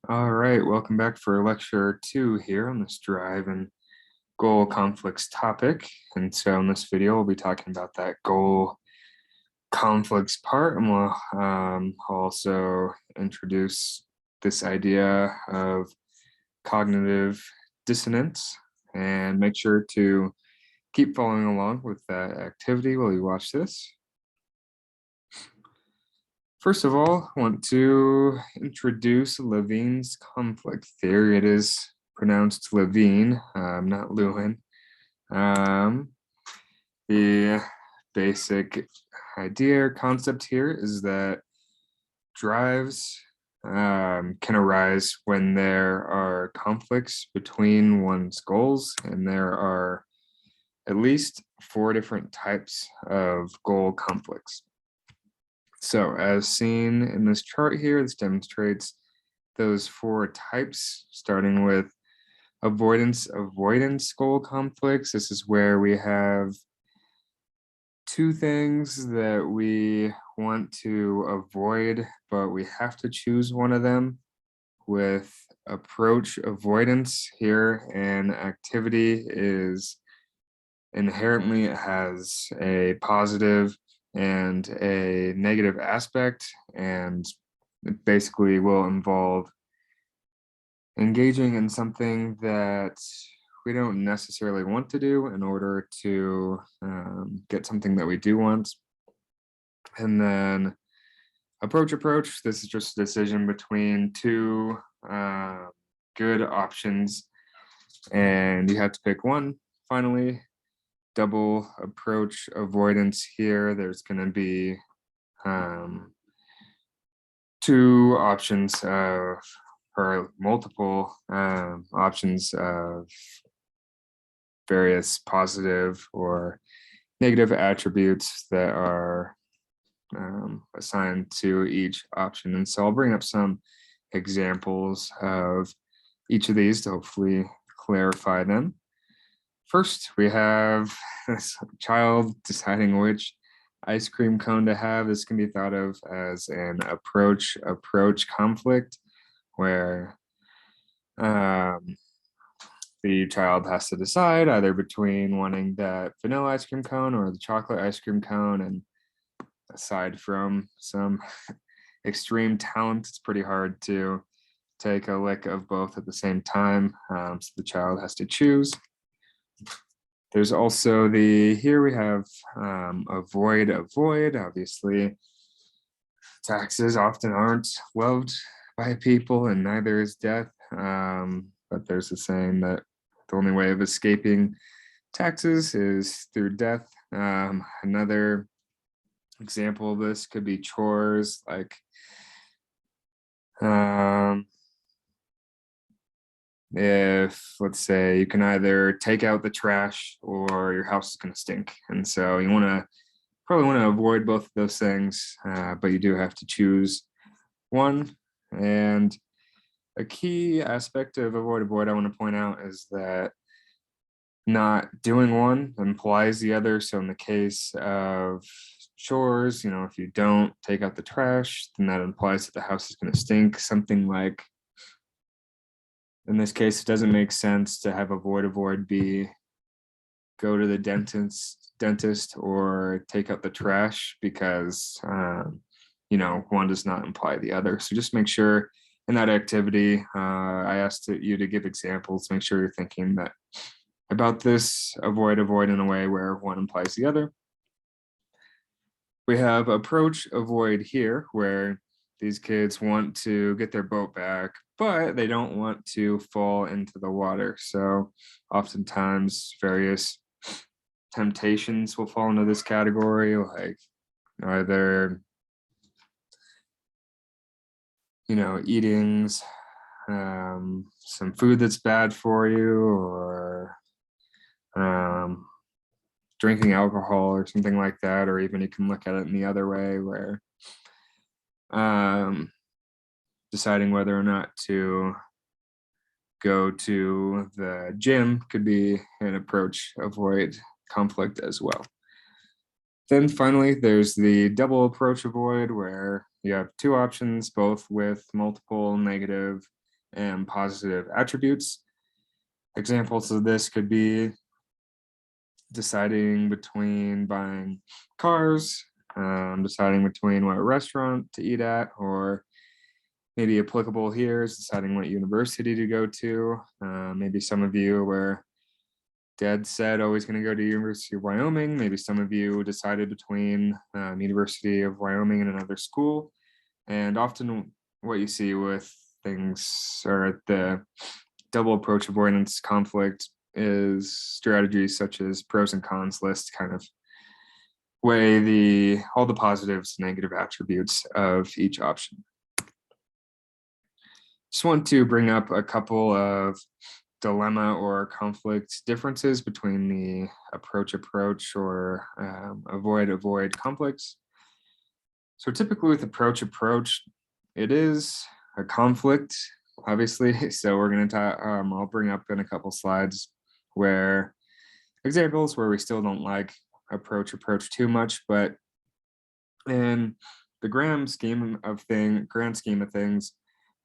All right, welcome back for lecture 2 here on this drive and goal conflicts topic. And so in this video, we'll be talking about that goal conflicts part, and we'll also introduce this idea of cognitive dissonance, and make sure to keep following along with that activity while you watch this. First of all, I want to introduce Levine's conflict theory. It is pronounced Levine, not Lewin. The basic idea or concept here is that drives can arise when there are conflicts between one's goals, and there are at least 4 different types of goal conflicts. So as seen in this chart here, this demonstrates those 4 types, starting with avoidance goal conflicts. This is where we have 2 things that we want to avoid, but we have to choose one of them. With approach avoidance here, an activity is inherently has a positive and a negative aspect, and it basically will involve engaging in something that we don't necessarily want to do in order to get something that we do want. And then approach, this is just a decision between 2 good options, and you have to pick one. Finally, double approach avoidance here, there's going to be 2 options of, or multiple options of various positive or negative attributes that are assigned to each option. And so I'll bring up some examples of each of these to hopefully clarify them. First, we have this child deciding which ice cream cone to have. This can be thought of as an approach conflict, where the child has to decide either between wanting that vanilla ice cream cone or the chocolate ice cream cone. And aside from some extreme talent, it's pretty hard to take a lick of both at the same time. So the child has to choose. There's also here we have avoid. Obviously, taxes often aren't loved by people, and neither is death. But there's a saying that the only way of escaping taxes is through death. Another example of this could be chores, like if, let's say, you can either take out the trash or your house is going to stink, and so you probably want to avoid both of those things, but you do have to choose one. And a key aspect of avoid I want to point out is that not doing one implies the other. So in the case of chores, if you don't take out the trash, then that implies that the house is going to stink. Something like, in this case, it doesn't make sense to have avoid be go to the dentist or take out the trash, because one does not imply the other. So just make sure in that activity, I asked you to give examples. Make sure you're thinking that about this avoid in a way where one implies the other. We have approach avoid here, where these kids want to get their boat back, but they don't want to fall into the water. So oftentimes various temptations will fall into this category, like either eating some food that's bad for you, or drinking alcohol or something like that. Or even you can look at it in the other way, where deciding whether or not to go to the gym could be an approach avoid conflict as well. Then finally, there's the double approach avoid, where you have 2 options, both with multiple negative and positive attributes. Examples of this could be deciding between buying cars, deciding between what restaurant to eat at, or maybe applicable here is deciding what university to go to. Maybe some of you were dead set always going to go to University of Wyoming. Maybe some of you decided between University of Wyoming and another school. And often what you see with things or the double approach avoidance conflict is strategies such as pros and cons list kind of weigh all the positives and negative attributes of each option. Just want to bring up a couple of dilemma or conflict differences between the approach or avoid conflicts. So typically with approach, it is a conflict, obviously. So we're going to talk, I'll bring up in a couple slides where examples where we still don't like approach too much, but in the grand scheme of things,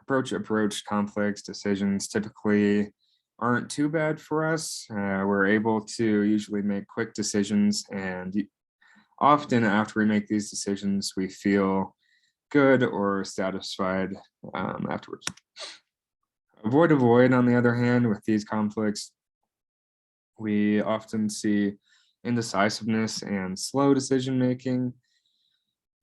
approach conflicts, decisions typically aren't too bad for us. We're able to usually make quick decisions, and often after we make these decisions, we feel good or satisfied afterwards. Avoid, on the other hand, with these conflicts, we often see indecisiveness and slow decision making.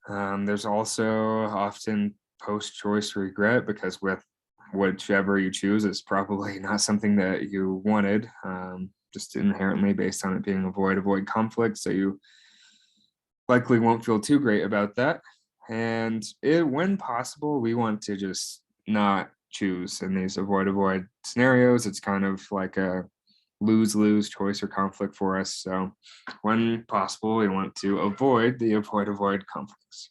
There's also often post-choice regret, because with whichever you choose is probably not something that you wanted, just inherently based on it being avoid conflict. So you likely won't feel too great about that. And when possible, we want to just not choose in these avoid scenarios. It's kind of like a lose-lose choice or conflict for us. So when possible, we want to avoid the avoid conflicts.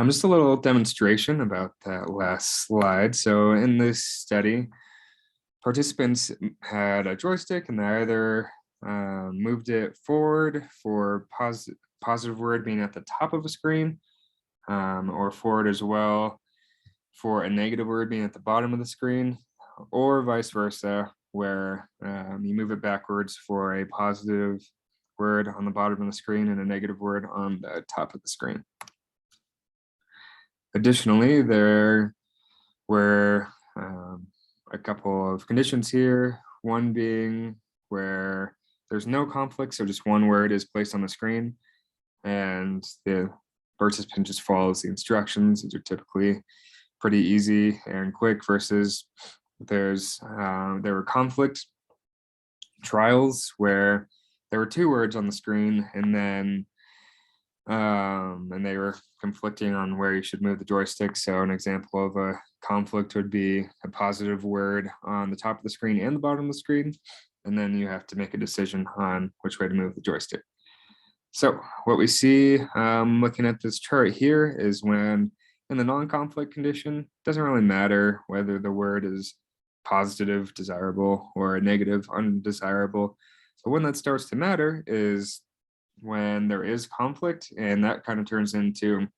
Just a little demonstration about that last slide. So in this study, participants had a joystick and they either moved it forward for positive word being at the top of a screen, or forward as well for a negative word being at the bottom of the screen, or vice versa, where you move it backwards for a positive word on the bottom of the screen and a negative word on the top of the screen. Additionally, there were a couple of conditions here, one being where there's no conflict, so just one word is placed on the screen and the participant just follows the instructions. These are typically pretty easy and quick, versus there were conflict trials where there were two words on the screen and then and they were conflicting on where you should move the joystick. So an example of a conflict would be a positive word on the top of the screen and the bottom of the screen, and then you have to make a decision on which way to move the joystick. So what we see looking at this chart here is when in the non-conflict condition, it doesn't really matter whether the word is positive, desirable, or negative, undesirable. So when that starts to matter is when there is conflict, and that kind of turns into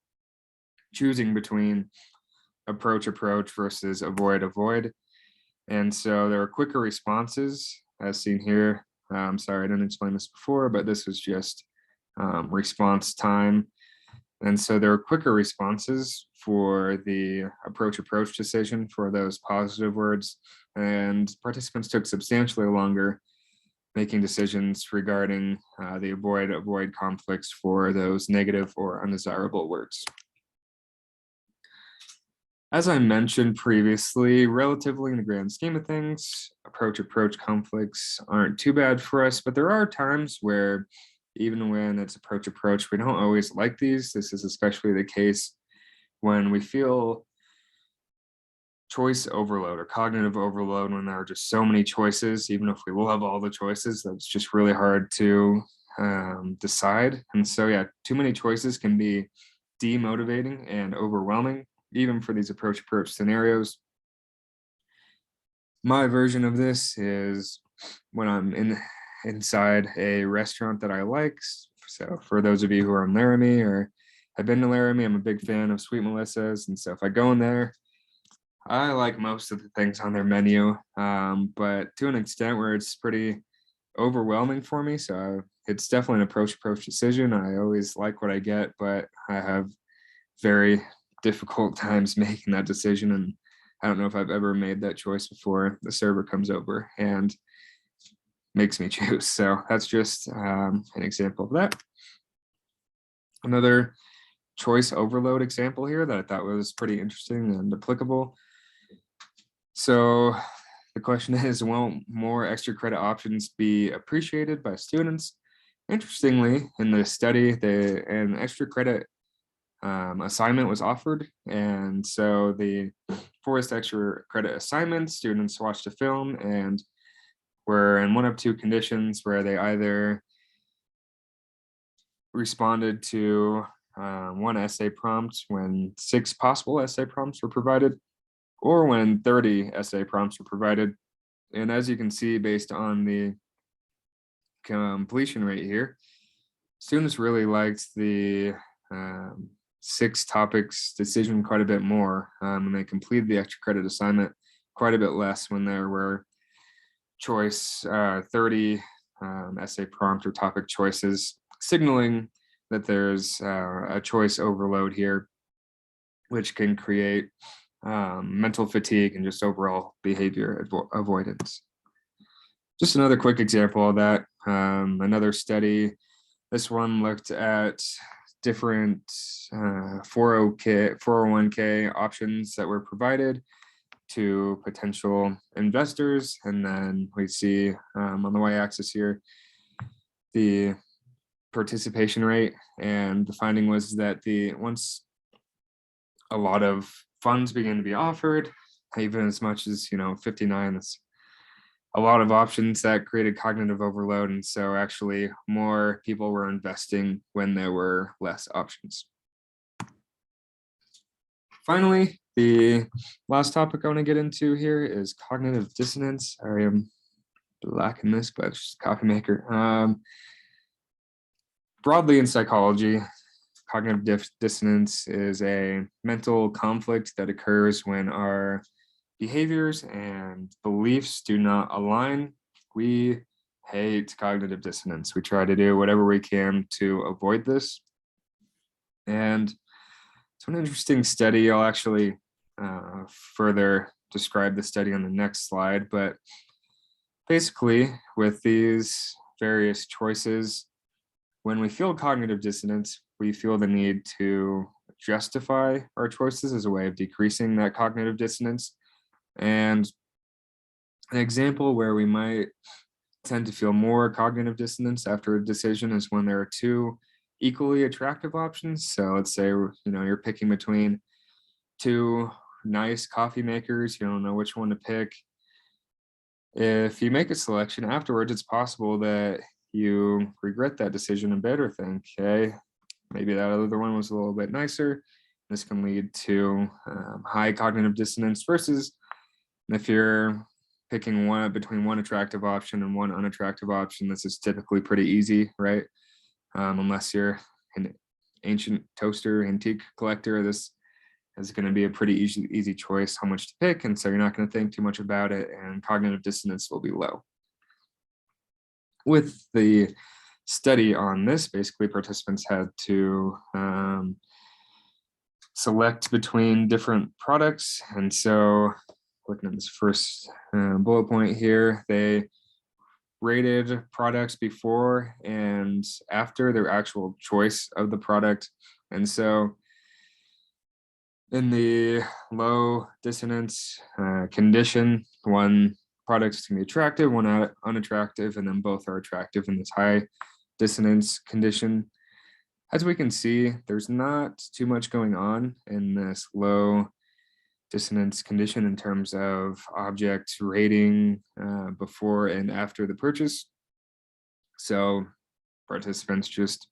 choosing between approach versus avoid. And so there are quicker responses as seen here. Sorry, I didn't explain this before, but this was just response time. And so there are quicker responses for the approach decision for those positive words, and participants took substantially longer making decisions regarding the avoid conflicts for those negative or undesirable words. As I mentioned previously, relatively in the grand scheme of things, approach conflicts aren't too bad for us, but there are times where even when it's approach, we don't always like these. This is especially the case when we feel choice overload or cognitive overload, when there are just so many choices. Even if we love all the choices, that's just really hard to decide. And so yeah, too many choices can be demotivating and overwhelming, even for these approach scenarios. My version of this is when I'm inside a restaurant that I like. So for those of you who are in Laramie or I've been to Laramie. I'm a big fan of Sweet Melissa's, and so if I go in there, I like most of the things on their menu, but to an extent where it's pretty overwhelming for me. So it's definitely an approach decision. I always like what I get, but I have very difficult times making that decision. And I don't know if I've ever made that choice before the server comes over and makes me choose. So that's just an example of that. Another choice overload example here that I thought was pretty interesting and applicable. So the question is, won't more extra credit options be appreciated by students? Interestingly, in the study, an extra credit assignment was offered. And so for this extra credit assignment, students watched a film and were in one of two conditions where they either responded to one essay prompt when 6 possible essay prompts were provided, or when 30 essay prompts were provided. And as you can see, based on the completion rate here, students really liked the 6 topics decision quite a bit more, and they completed the extra credit assignment quite a bit less when there were choice 30 essay prompt or topic choices, signaling that there's a choice overload here, which can create mental fatigue and just overall behavior avoidance. Just another quick example of that. Another study, this one looked at different 401k options that were provided to potential investors. And then we see on the y-axis here, the participation rate. And the finding was that once a lot of funds began to be offered, even as much as 59, that's a lot of options that created cognitive overload. And so actually more people were investing when there were less options. Finally, the last topic I want to get into here is cognitive dissonance. I am lacking this, but it's just coffee maker. Broadly in psychology, cognitive dissonance is a mental conflict that occurs when our behaviors and beliefs do not align. We hate cognitive dissonance. We try to do whatever we can to avoid this. And it's an interesting study. I'll actually further describe the study on the next slide, but basically with these various choices, when we feel cognitive dissonance, we feel the need to justify our choices as a way of decreasing that cognitive dissonance. And an example where we might tend to feel more cognitive dissonance after a decision is when there are 2 equally attractive options. So let's say you're picking between 2 nice coffee makers, you don't know which one to pick. If you make a selection afterwards, it's possible that you regret that decision a bit or think, hey, maybe that other one was a little bit nicer. This can lead to high cognitive dissonance versus if you're picking between one attractive option and one unattractive option. This is typically pretty easy, right? Unless you're an ancient toaster antique collector, this is going to be a pretty easy choice how much to pick, and so you're not going to think too much about it, and cognitive dissonance will be low. With the study on this, basically participants had to select between different products, and so looking at this first bullet point here, they rated products before and after their actual choice of the product. And so in the low dissonance condition, one product can be attractive, one unattractive, and then both are attractive in this high dissonance condition. As we can see, there's not too much going on in this low dissonance condition in terms of object rating before and after the purchase. So participants just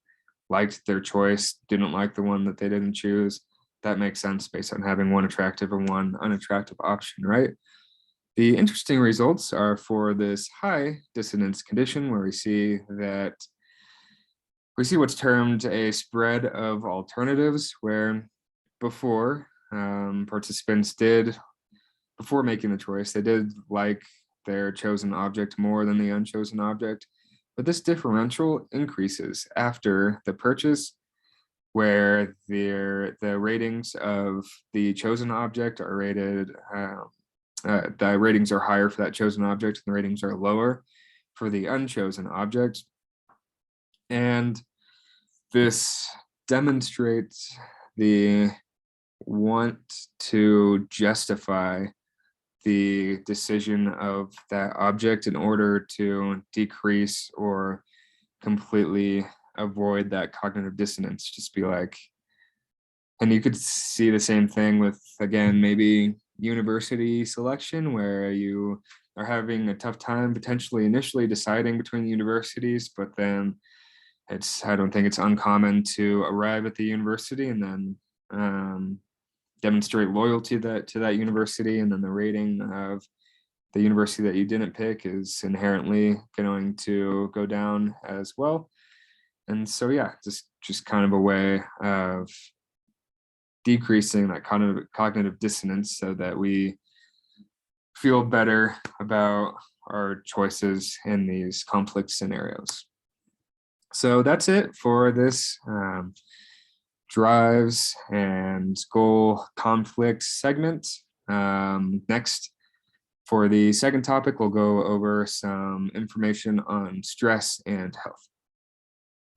liked their choice, didn't like the one that they didn't choose. That makes sense based on having one attractive and one unattractive option, right? The interesting results are for this high dissonance condition where we see that we see what's termed a spread of alternatives, where before participants did, before making the choice, they did like their chosen object more than the unchosen object. But this differential increases after the purchase, where the ratings of the chosen object are rated, the ratings are higher for that chosen object, and the ratings are lower for the unchosen object. And this demonstrates the want to justify the decision of that object in order to decrease or completely avoid that cognitive dissonance. Just be like, and you could see the same thing with, again, maybe university selection, where you are having a tough time potentially initially deciding between the universities, but then I don't think it's uncommon to arrive at the university and then demonstrate loyalty to that university, and then the rating of the university that you didn't pick is inherently going to go down as well. And so, yeah, just kind of a way of decreasing that cognitive dissonance so that we feel better about our choices in these conflict scenarios. So that's it for this drives and goal conflict segment. Next, for the second topic, we'll go over some information on stress and health.